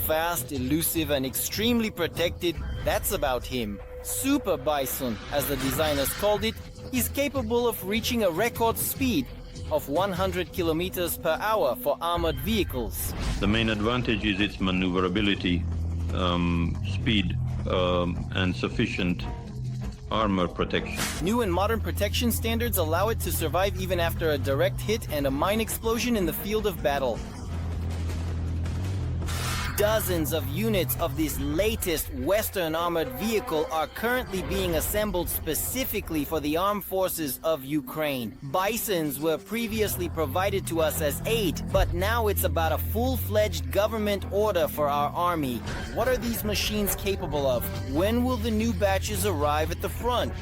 fast, elusive, and extremely protected, that's about him. Super Bison, as the designers called it, is capable of reaching a record speed of 100 kilometers per hour for armored vehicles. The main advantage is its maneuverability, speed, and sufficient armor protection. New and modern protection standards allow it to survive even after a direct hit and a mine explosion in the field of battle. Dozens of units of this latest Western armored vehicle are currently being assembled specifically for the armed forces of Ukraine. Bisons were previously provided to us as aid, but now it's about a full-fledged government order for our army. What are these machines capable of? When will the new batches arrive at the front?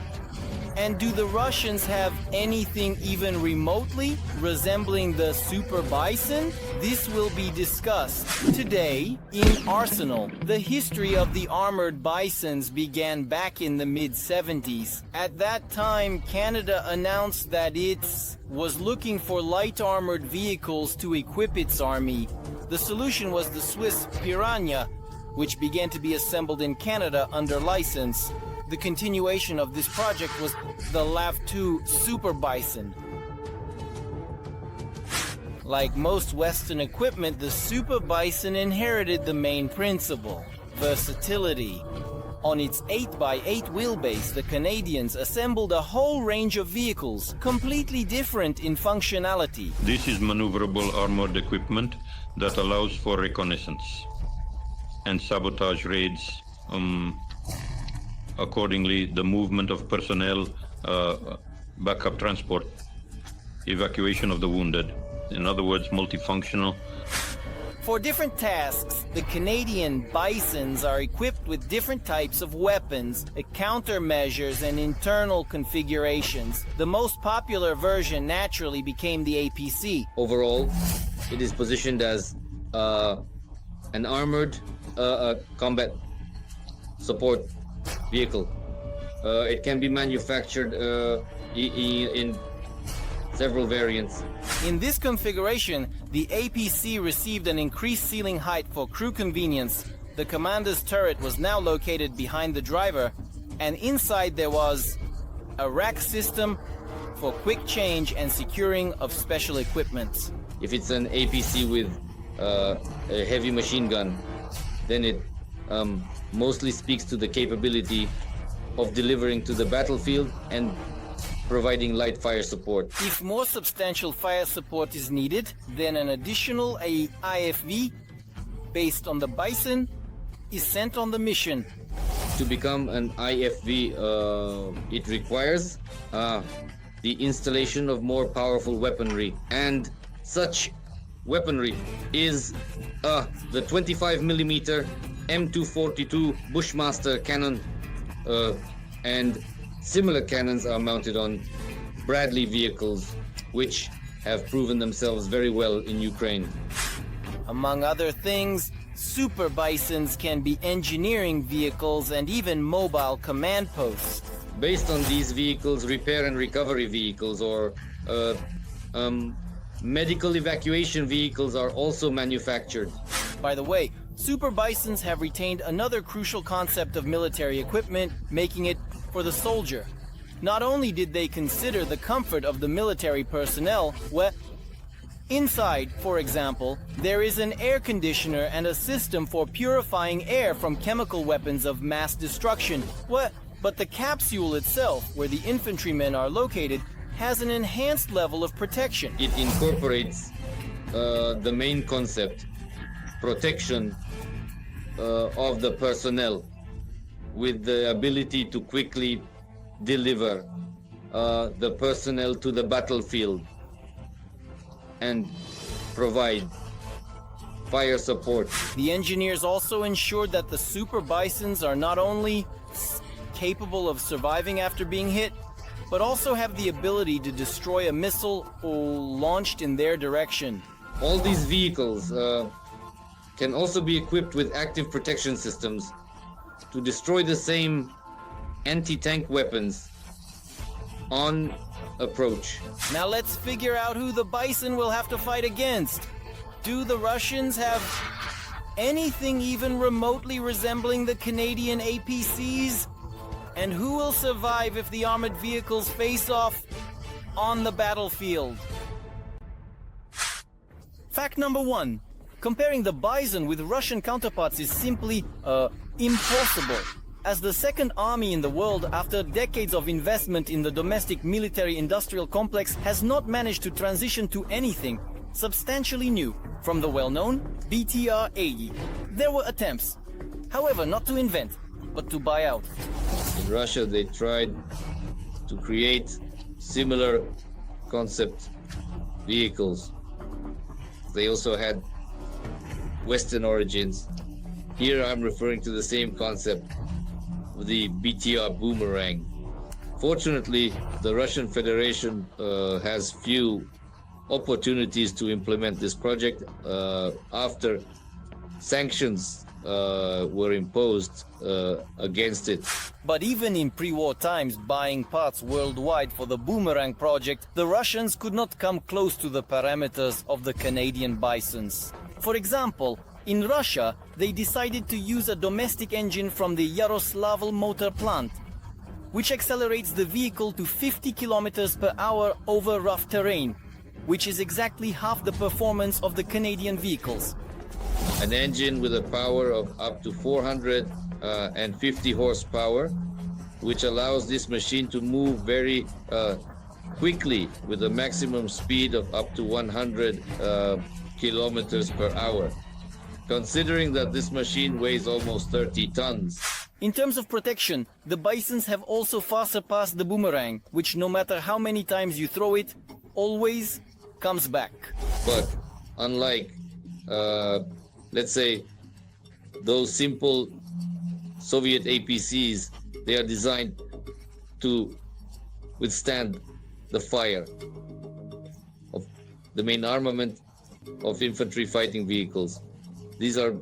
And do the Russians have anything even remotely resembling the Super Bison? This will be discussed today in Arsenal. The history of the armored bisons began back in the mid-70s. At that time, Canada announced that it was looking for light armored vehicles to equip its army. The solution was the Swiss Piranha, which began to be assembled in Canada under license. The continuation of this project was the LAV-2 Super Bison. Like most Western equipment, the Super Bison inherited the main principle: versatility. On its 8x8 wheelbase, the Canadians assembled a whole range of vehicles, completely different in functionality. This is maneuverable armored equipment that allows for reconnaissance and sabotage raids. Accordingly, the movement of personnel, backup transport, evacuation of the wounded. In other words, multifunctional. For different tasks, the Canadian Bisons are equipped with different types of weapons, countermeasures, and internal configurations. The most popular version naturally became the APC. Overall, it is positioned as an armored combat support vehicle. It can be manufactured in several variants. In this configuration, the APC received an increased ceiling height for crew convenience. The commander's turret was now located behind the driver, and inside there was a rack system for quick change and securing of special equipment. If it's an APC with a heavy machine gun, then it mostly speaks to the capability of delivering to the battlefield and providing light fire support. If more substantial fire support is needed, then an additional IFV based on the Bison is sent on the mission. To become an IFV, it requires the installation of more powerful weaponry, and such weaponry is the 25mm M242 Bushmaster cannon, and similar cannons are mounted on Bradley vehicles, which have proven themselves very well in Ukraine. Among other things, Super Bisons can be engineering vehicles and even mobile command posts. Based on these vehicles, repair and recovery vehicles or medical evacuation vehicles are also manufactured. By the way, Super Bisons have retained another crucial concept of military equipment, making it for the soldier. Not only did they consider the comfort of the military personnel, inside, for example, there is an air conditioner and a system for purifying air from chemical weapons of mass destruction. But the capsule itself, where the infantrymen are located, has an enhanced level of protection. It incorporates the main concept, protection of the personnel, with the ability to quickly deliver the personnel to the battlefield and provide fire support. The engineers also ensured that the Super Bisons are not only capable of surviving after being hit, but also have the ability to destroy a missile launched in their direction. All these vehicles can also be equipped with active protection systems to destroy the same anti-tank weapons on approach. Now let's figure out who the Bison will have to fight against. Do the Russians have anything even remotely resembling the Canadian APCs? And who will survive if the armored vehicles face off on the battlefield? Fact number 1. Comparing the Bison with Russian counterparts is simply, impossible. As the second army in the world, after decades of investment in the domestic military-industrial complex, has not managed to transition to anything substantially new from the well-known BTR-80. There were attempts, however, not to invent, but to buy out. In Russia, they tried to create similar concept vehicles. They also had Western origins. Here I'm referring to the same concept, the BTR boomerang. Fortunately, the Russian Federation has few opportunities to implement this project after sanctions were imposed against it. But even in pre-war times, buying parts worldwide for the Boomerang project, the Russians could not come close to the parameters of the Canadian Bisons. For example, in Russia, they decided to use a domestic engine from the Yaroslavl motor plant, which accelerates the vehicle to 50 kilometers per hour over rough terrain, which is exactly half the performance of the Canadian vehicles. An engine with a power of up to 450 horsepower, which allows this machine to move very quickly with a maximum speed of up to 100 kilometers per hour. Considering that this machine weighs almost 30 tons. In terms of protection, the Bisons have also far surpassed the Boomerang, which no matter how many times you throw it, always comes back. But unlike, let's say, those simple Soviet APCs, they are designed to withstand the fire of the main armament of infantry fighting vehicles. These are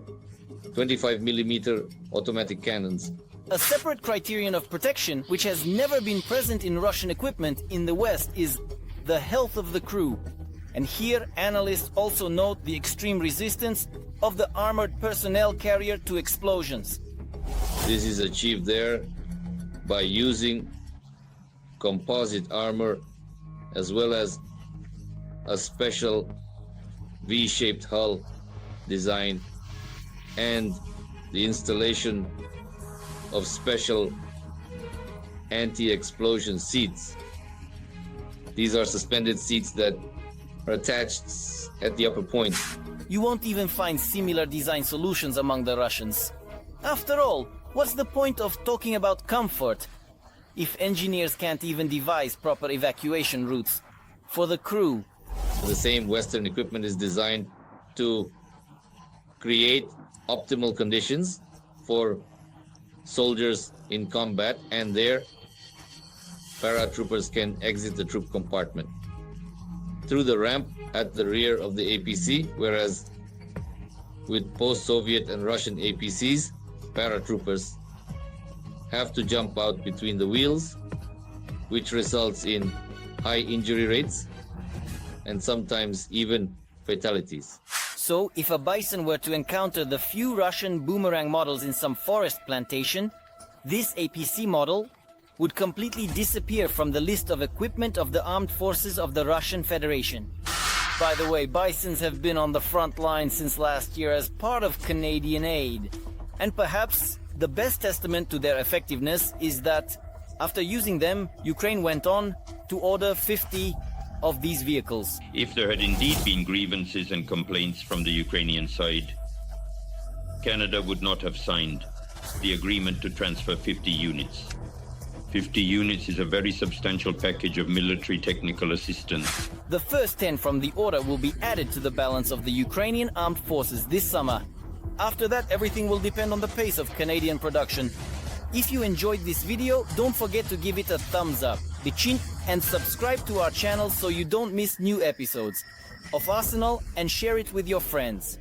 25mm automatic cannons. A separate criterion of protection, which has never been present in Russian equipment in the West, is the health of the crew. And here, analysts also note the extreme resistance of the armored personnel carrier to explosions. This is achieved there by using composite armor as well as a special V-shaped hull design and the installation of special anti-explosion seats. These are suspended seats that are attached at the upper point. You won't even find similar design solutions among the Russians. After all, what's the point of talking about comfort if engineers can't even devise proper evacuation routes for the crew? The same Western equipment is designed to create optimal conditions for soldiers in combat, and there paratroopers can exit the troop compartment through the ramp at the rear of the APC, whereas with post-Soviet and Russian APCs, paratroopers have to jump out between the wheels, which results in high injury rates and sometimes even fatalities. So, if a Bison were to encounter the few Russian Boomerang models in some forest plantation, this APC model would completely disappear from the list of equipment of the armed forces of the Russian Federation. By the way, Bisons have been on the front line since last year as part of Canadian aid. And perhaps the best testament to their effectiveness is that after using them, Ukraine went on to order 50 of these vehicles. If there had indeed been grievances and complaints from the Ukrainian side, Canada would not have signed the agreement to transfer 50 units. 50 units is a very substantial package of military technical assistance. The first 10 from the order will be added to the balance of the Ukrainian armed forces this summer. After that, everything will depend on the pace of Canadian production. If you enjoyed this video, don't forget to give it a thumbs up, and subscribe to our channel so you don't miss new episodes of Arsenal, and share it with your friends.